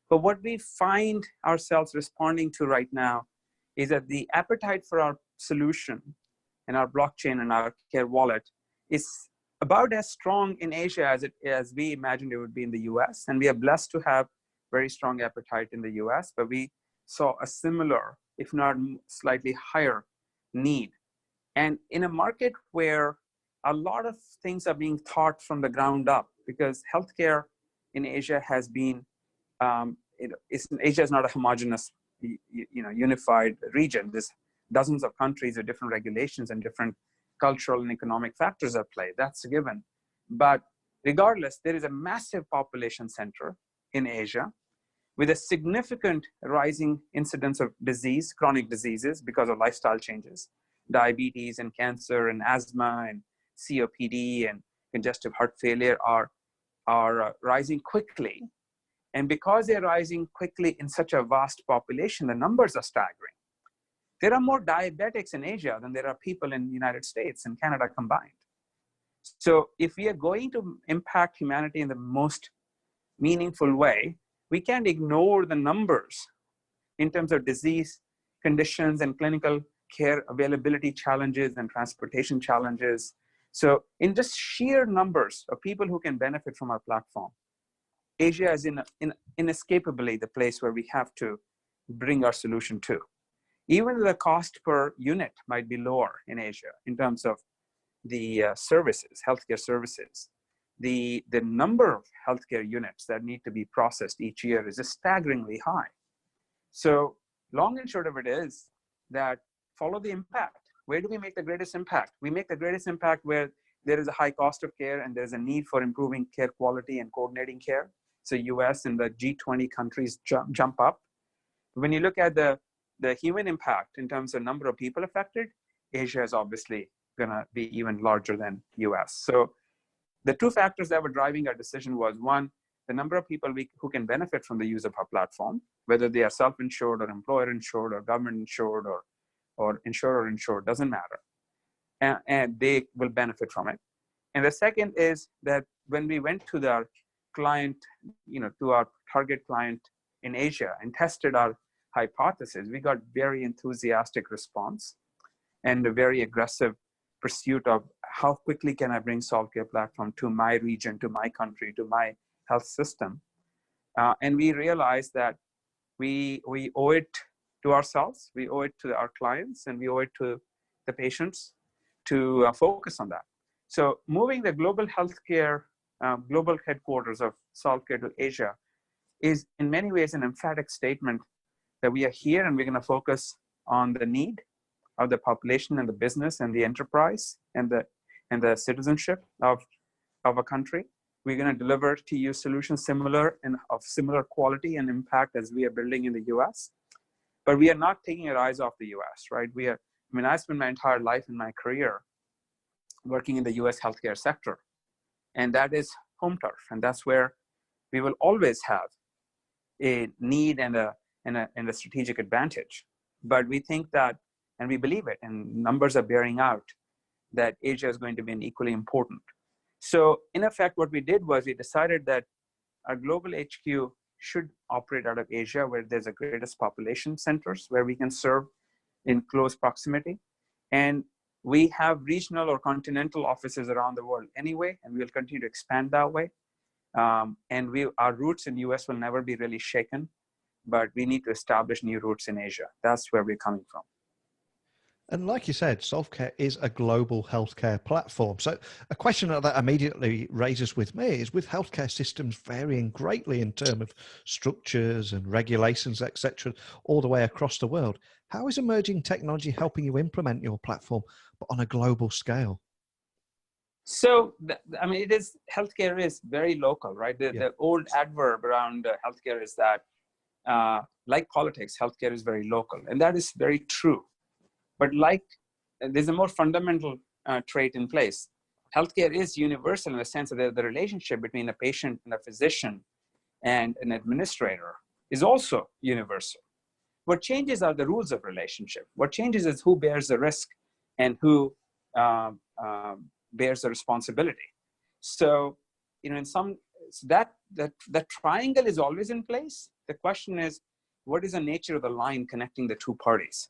But what we find ourselves responding to right now is that the appetite for our solution and our blockchain and our care wallet is about as strong in Asia as we imagined it would be in the US. And we are blessed to have very strong appetite in the US, but we saw a similar, if not slightly higher need. And in a market where a lot of things are being thought from the ground up, because healthcare in Asia has been Asia is not a homogeneous, unified region. There's dozens of countries with different regulations and different cultural and economic factors at play. That's a given. But regardless, there is a massive population center in Asia with a significant rising incidence of disease, chronic diseases because of lifestyle changes. Diabetes and cancer and asthma and COPD and congestive heart failure are rising quickly. And because they're rising quickly in such a vast population, the numbers are staggering. There are more diabetics in Asia than there are people in the United States and Canada combined. So if we are going to impact humanity in the most meaningful way, we can't ignore the numbers in terms of disease conditions and clinical care availability challenges and transportation challenges. So in just sheer numbers of people who can benefit from our platform, Asia is inescapably the place where we have to bring our solution to. Even the cost per unit might be lower in Asia in terms of the services, healthcare services. The number of healthcare units that need to be processed each year is staggeringly high. So long and short of it is that follow the impact. Where do we make the greatest impact? We make the greatest impact where there is a high cost of care and there's a need for improving care quality and coordinating care. So US and the G20 countries jump up. When you look at the human impact in terms of number of people affected, Asia is obviously gonna be even larger than US. So the two factors that were driving our decision was, one, the number of people who can benefit from the use of our platform, whether they are self-insured or employer-insured or government-insured or insurer-insured, doesn't matter. And they will benefit from it. And the second is that when we went to our client, to our target client in Asia and tested our hypothesis, we got very enthusiastic response and a very aggressive pursuit of how quickly can I bring SolveCare platform to my region, to my country, to my health system. And we realized that we owe it to ourselves, we owe it to our clients, and we owe it to the patients to focus on that. So moving the global healthcare, global headquarters of SolveCare to Asia is in many ways an emphatic statement that we are here and we're going to focus on the need of the population and the business and the enterprise and the citizenship of a country. We're going to deliver to you solutions similar and of similar quality and impact as we are building in the US. But we are not taking our eyes off the US, right? I spent my entire life in my career working in the US healthcare sector. And that is home turf. And that's where we will always have a need and a strategic advantage. But we think that, and we believe it, and numbers are bearing out, that Asia is going to be an equally important. So in effect, what we did was we decided that our global HQ should operate out of Asia, where there's the greatest population centers, where we can serve in close proximity. And we have regional or continental offices around the world anyway, and we'll continue to expand that way. And our roots in US will never be really shaken, but we need to establish new roots in Asia. That's where we're coming from. And like you said, SolveCare is a global healthcare platform. So a question that immediately raises with me is, with healthcare systems varying greatly in terms of structures and regulations, etc., all the way across the world, how is emerging technology helping you implement your platform, but on a global scale? So, healthcare is very local, right? The old adverb around healthcare is that, like politics, healthcare is very local. And that is very true. But there's a more fundamental trait in place. Healthcare is universal in the sense that the relationship between a patient and a physician and an administrator is also universal. What changes are the rules of relationship. What changes is who bears the risk and who bears the responsibility. So, that triangle is always in place. The question is, what is the nature of the line connecting the two parties?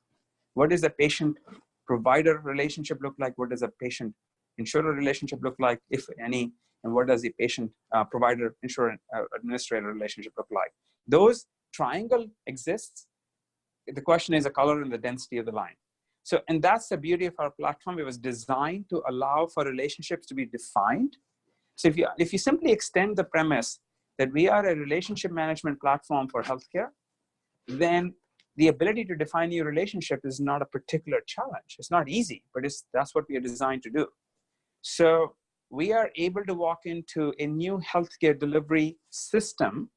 What does the patient-provider relationship look like? What does a patient-insurer relationship look like, if any? And what does the patient-provider-insurer-administrator relationship look like? Those triangle exists. The question is the color and the density of the line. So, and that's the beauty of our platform. It was designed to allow for relationships to be defined. So if you simply extend the premise that we are a relationship management platform for healthcare, then the ability to define your relationship is not a particular challenge. It's not easy, but that's what we are designed to do. So we are able to walk into a new healthcare delivery system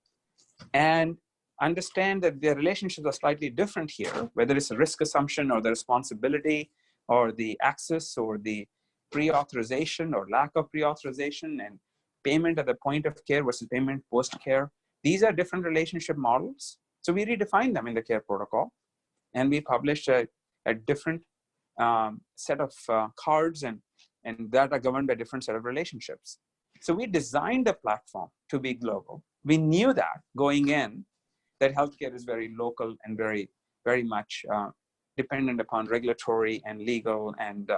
and understand that their relationships are slightly different here, whether it's a risk assumption or the responsibility or the access or the pre-authorization or lack of pre-authorization, and payment at the point of care versus payment post-care. These are different relationship models. So we redefine them in the care protocol, and we published a different set of cards and that are governed by different set of relationships. So we designed the platform to be global. We knew that going in, that healthcare is very local and very, very much dependent upon regulatory and legal and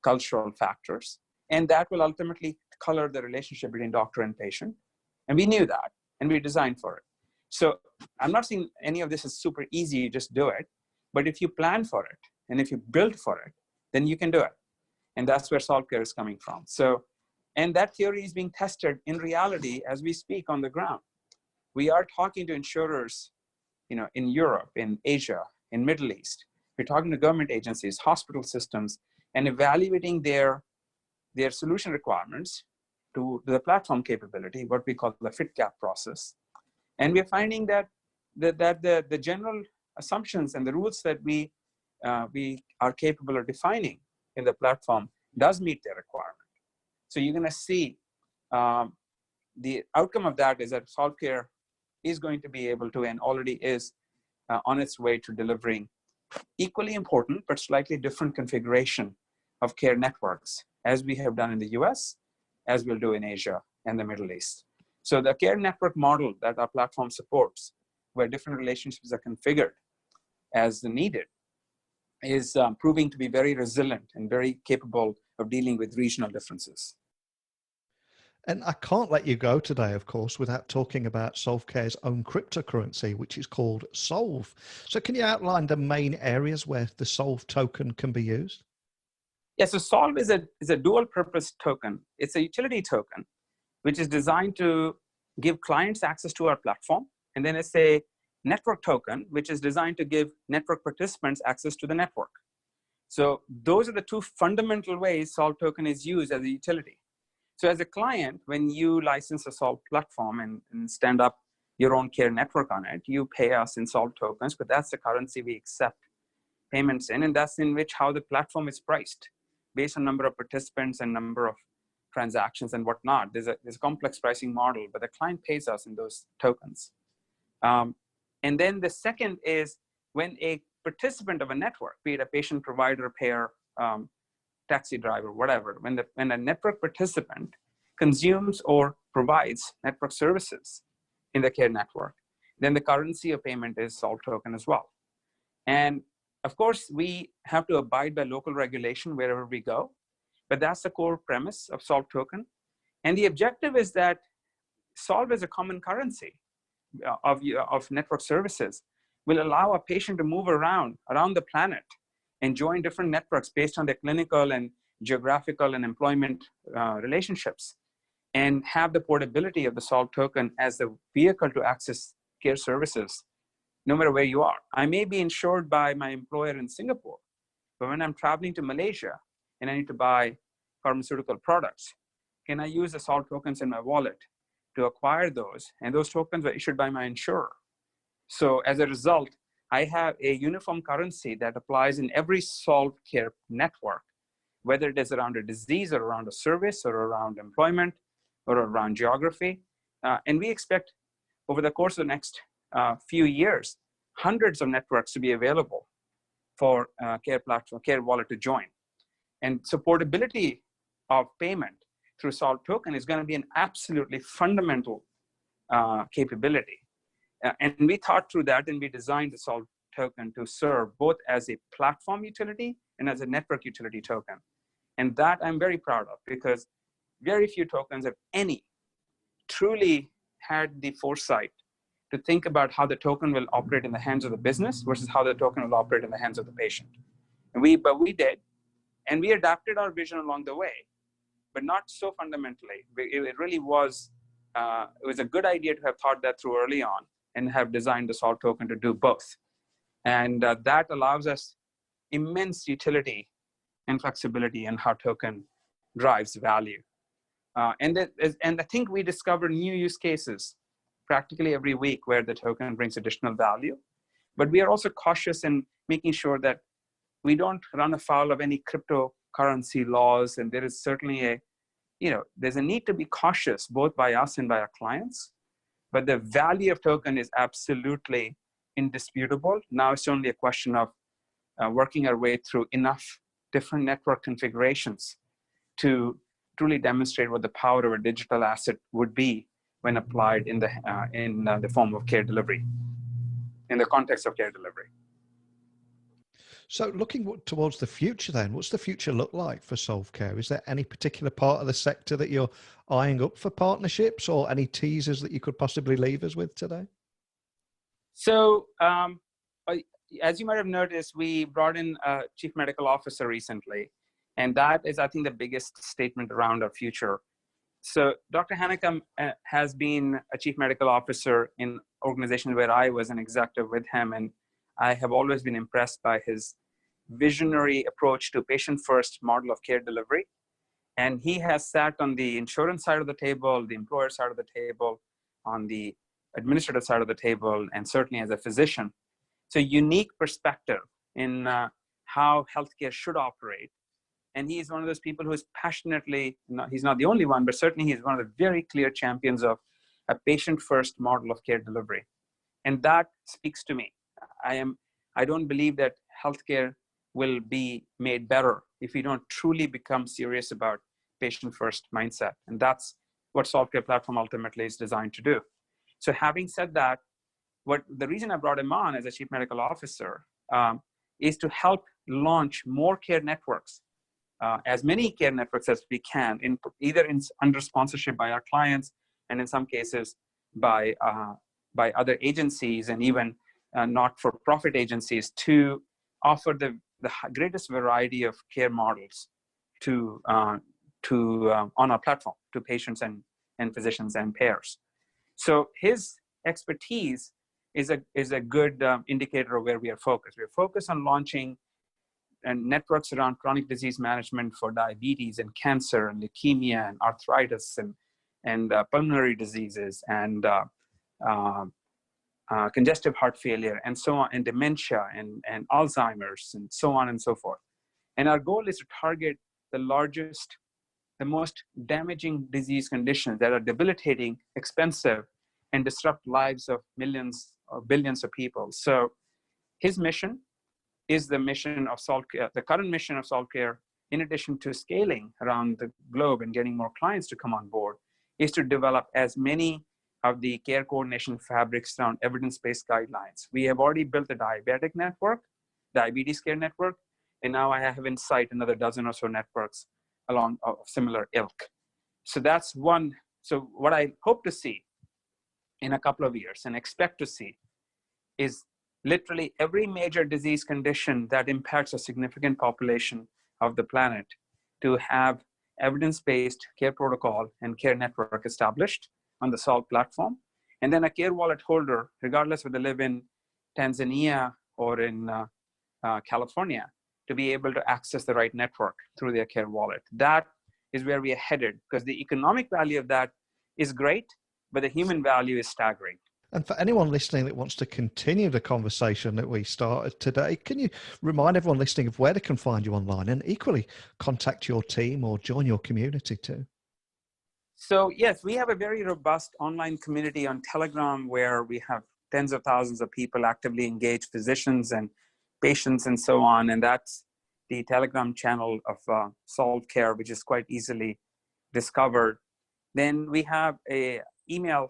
cultural factors. And that will ultimately color the relationship between doctor and patient. And we knew that, and we designed for it. So I'm not saying any of this is super easy, you just do it. But if you plan for it, and if you build for it, then you can do it. And that's where SolveCare is coming from. So, and that theory is being tested in reality as we speak on the ground. We are talking to insurers, in Europe, in Asia, in Middle East. We're talking to government agencies, hospital systems, and evaluating their solution requirements to the platform capability, what we call the fit gap process. And we're finding that the general assumptions and the rules that we are capable of defining in the platform does meet their requirement. So you're going to see the outcome of that is that SolveCare is going to be able to, and already is on its way to delivering equally important but slightly different configuration of care networks, as we have done in the US, as we'll do in Asia and the Middle East. So the care network model that our platform supports, where different relationships are configured as needed, is proving to be very resilient and very capable of dealing with regional differences. And I can't let you go today, of course, without talking about SolveCare's own cryptocurrency, which is called Solve. So can you outline the main areas where the Solve token can be used? Yeah, so Solve is a dual purpose token. It's a utility token, which is designed to give clients access to our platform. And then it's a network token, which is designed to give network participants access to the network. So those are the two fundamental ways SolveToken is used as a utility. So as a client, when you license a Solve platform and stand up your own care network on it, you pay us in Solve tokens, but that's the currency we accept payments in, and that's in which how the platform is priced based on number of participants and number of transactions and whatnot. There's a complex pricing model, but the client pays us in those tokens. And then the second is when a participant of a network, be it a patient, provider, payer, taxi driver, whatever, when a network participant consumes or provides network services in the care network, then the currency of payment is SolveToken as well. And of course, we have to abide by local regulation wherever we go, but that's the core premise of SolveToken. And the objective is that Solve as a common currency of network services will allow a patient to move around the planet and join different networks based on their clinical and geographical and employment relationships, and have the portability of the Solve token as the vehicle to access care services, no matter where you are. I may be insured by my employer in Singapore, but when I'm traveling to Malaysia and I need to buy pharmaceutical products, can I use the Solve tokens in my wallet to acquire those? And those tokens are issued by my insurer. So as a result, I have a uniform currency that applies in every SolveCare network, whether it is around a disease or around a service or around employment or around geography. And we expect over the course of the next few years, hundreds of networks to be available for care platform, care wallet to join. And supportability of payment through SolveToken is going to be an absolutely fundamental capability. And we thought through that, and we designed the SolveToken to serve both as a platform utility and as a network utility token. And that I'm very proud of, because very few tokens, if any, truly had the foresight to think about how the token will operate in the hands of the business versus how the token will operate in the hands of the patient. But we did, and we adapted our vision along the way, but not so fundamentally. It really was it was a good idea to have thought that through early on and have designed the SolveToken to do both. And that allows us immense utility and flexibility in how token drives value. And I think we discover new use cases practically every week where the token brings additional value. But we are also cautious in making sure that we don't run afoul of any cryptocurrency laws. And there is certainly there's a need to be cautious both by us and by our clients. But the value of token is absolutely indisputable. Now it's only a question of working our way through enough different network configurations to truly demonstrate what the power of a digital asset would be when applied in the form of care delivery, in the context of care delivery. So looking towards the future then, what's the future look like for SolveCare? Is there any particular part of the sector that you're eyeing up for partnerships, or any teasers that you could possibly leave us with today? So as you might have noticed, we brought in a chief medical officer recently, and that is, I think, the biggest statement around our future. So Dr. Hanekam has been a chief medical officer in organizations where I was an executive with him, and I have always been impressed by his visionary approach to patient-first model of care delivery. And he has sat on the insurance side of the table, the employer side of the table, on the administrative side of the table, and certainly as a physician. So unique perspective in how healthcare should operate. And he is one of those people who is passionately, he's not the only one, but certainly he's one of the very clear champions of a patient-first model of care delivery. And that speaks to me. I don't believe that healthcare will be made better if we don't truly become serious about patient-first mindset. And that's what SolveCare platform ultimately is designed to do. So having said that, the reason I brought him on as a chief medical officer is to help launch more care networks, as many care networks as we can, under sponsorship by our clients, and in some cases by other agencies and even not-for-profit agencies, to offer the greatest variety of care models on our platform to patients and physicians and payers. So his expertise is a good indicator of where we are focused. We are focused on launching networks around chronic disease management for diabetes and cancer and leukemia and arthritis and pulmonary diseases and congestive heart failure and so on, and dementia and Alzheimer's and so on and so forth. And our goal is to target the most damaging disease conditions that are debilitating, expensive, and disrupt lives of millions or billions of people. So his mission is the mission of SolveCare, the current mission of SolveCare, in addition to scaling around the globe and getting more clients to come on board, is to develop as many of the care coordination fabrics around evidence-based guidelines. We have already built a diabetic network, diabetes care network, and now I have in sight another dozen or so networks along of similar ilk. So that's one. So what I hope to see in a couple of years and expect to see is literally every major disease condition that impacts a significant population of the planet to have evidence-based care protocol and care network established on the Solve platform. And then a care wallet holder, regardless whether they live in Tanzania or in California, to be able to access the right network through their care wallet. That is where we are headed, because the economic value of that is great, but the human value is staggering. And for anyone listening that wants to continue the conversation that we started today, can you remind everyone listening of where they can find you online, and equally contact your team or join your community too? So yes, we have a very robust online community on Telegram where we have tens of thousands of people actively engaged, physicians and patients and so on. And that's the Telegram channel of SolveCare, which is quite easily discovered. Then we have a email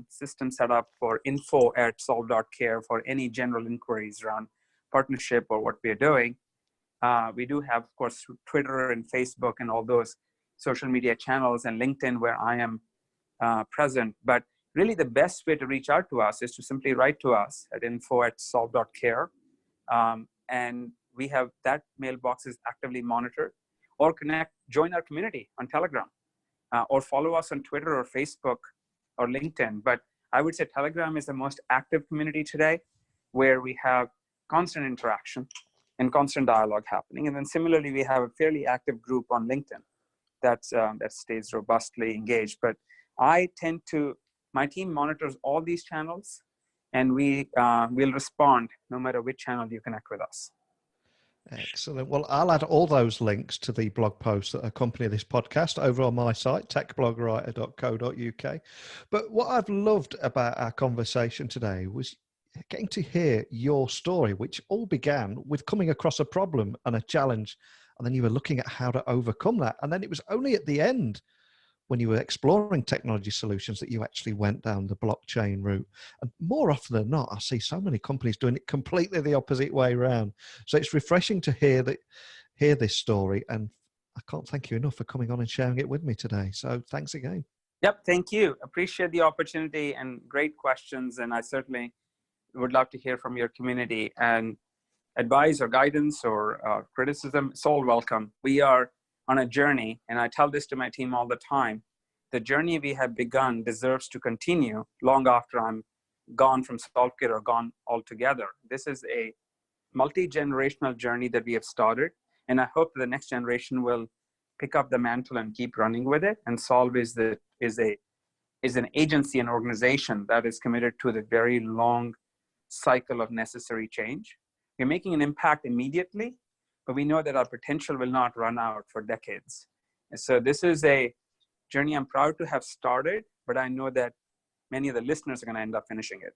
system set up for info@solve.care for any general inquiries around partnership or what we're doing. We do have, of course, Twitter and Facebook and all those social media channels, and LinkedIn, where I am present. But really the best way to reach out to us is to simply write to us at info@solve.care. And we have that mailbox is actively monitored, or join our community on Telegram, or follow us on Twitter or Facebook or LinkedIn, but I would say Telegram is the most active community today, where we have constant interaction and constant dialogue happening. And then similarly, we have a fairly active group on LinkedIn that stays robustly engaged. But my team monitors all these channels, and we will respond no matter which channel you connect with us. Excellent. Well, I'll add all those links to the blog posts that accompany this podcast over on my site, techblogwriter.co.uk. But what I've loved about our conversation today was getting to hear your story, which all began with coming across a problem and a challenge, and then you were looking at how to overcome that. And then it was only at the end, when you were exploring technology solutions, that you actually went down the blockchain route. And more often than not, I see so many companies doing it completely the opposite way around. So it's refreshing to hear this story. And I can't thank you enough for coming on and sharing it with me today. So thanks again. Yep, thank you. Appreciate the opportunity and great questions. And I certainly would love to hear from your community, and advice or guidance or criticism. It's all welcome. We are on a journey, and I tell this to my team all the time. The journey we have begun deserves to continue long after I'm gone from SolveCare or gone altogether. This is a multi-generational journey that we have started, and I hope the next generation will pick up the mantle and keep running with it. And Solve is an agency, an organization that is committed to the very long cycle of necessary change. We're making an impact immediately, but we know that our potential will not run out for decades. And so this is a journey I'm proud to have started, but I know that many of the listeners are going to end up finishing it.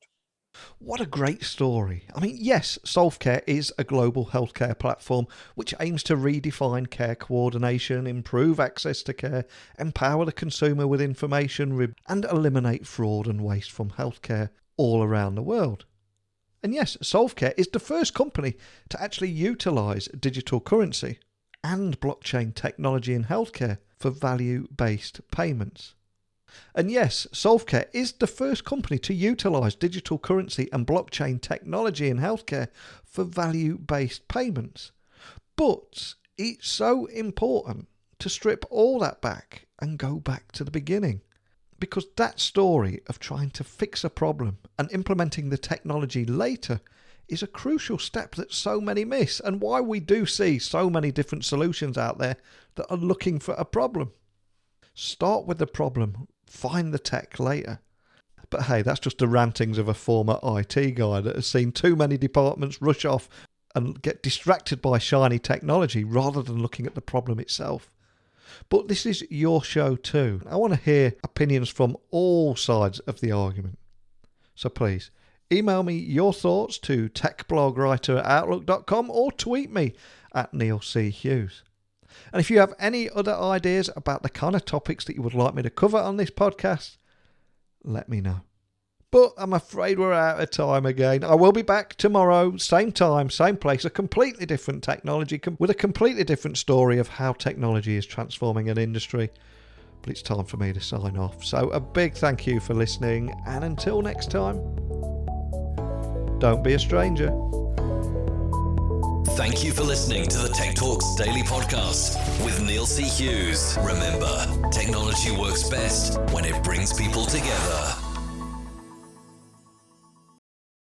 What a great story. I mean, yes, SolveCare is a global healthcare platform which aims to redefine care coordination, improve access to care, empower the consumer with information, and eliminate fraud and waste from healthcare all around the world. And yes, SolveCare is the first company to actually utilise digital currency and blockchain technology in healthcare for value-based payments. And yes, SolveCare is the first company to utilise digital currency and blockchain technology in healthcare for value-based payments. But it's so important to strip all that back and go back to the beginning. Because that story of trying to fix a problem and implementing the technology later is a crucial step that so many miss, and why we do see so many different solutions out there that are looking for a problem. Start with the problem, find the tech later. But hey, that's just the rantings of a former IT guy that has seen too many departments rush off and get distracted by shiny technology rather than looking at the problem itself. But this is your show too. I want to hear opinions from all sides of the argument. So please, email me your thoughts to techblogwriter@outlook.com or tweet me at Neil C. Hughes. And if you have any other ideas about the kind of topics that you would like me to cover on this podcast, let me know. But I'm afraid we're out of time again. I will be back tomorrow, same time, same place, a completely different technology with a completely different story of how technology is transforming an industry. But it's time for me to sign off. So a big thank you for listening, and until next time, don't be a stranger. Thank you for listening to the Tech Talks Daily Podcast with Neil C. Hughes. Remember, technology works best when it brings people together.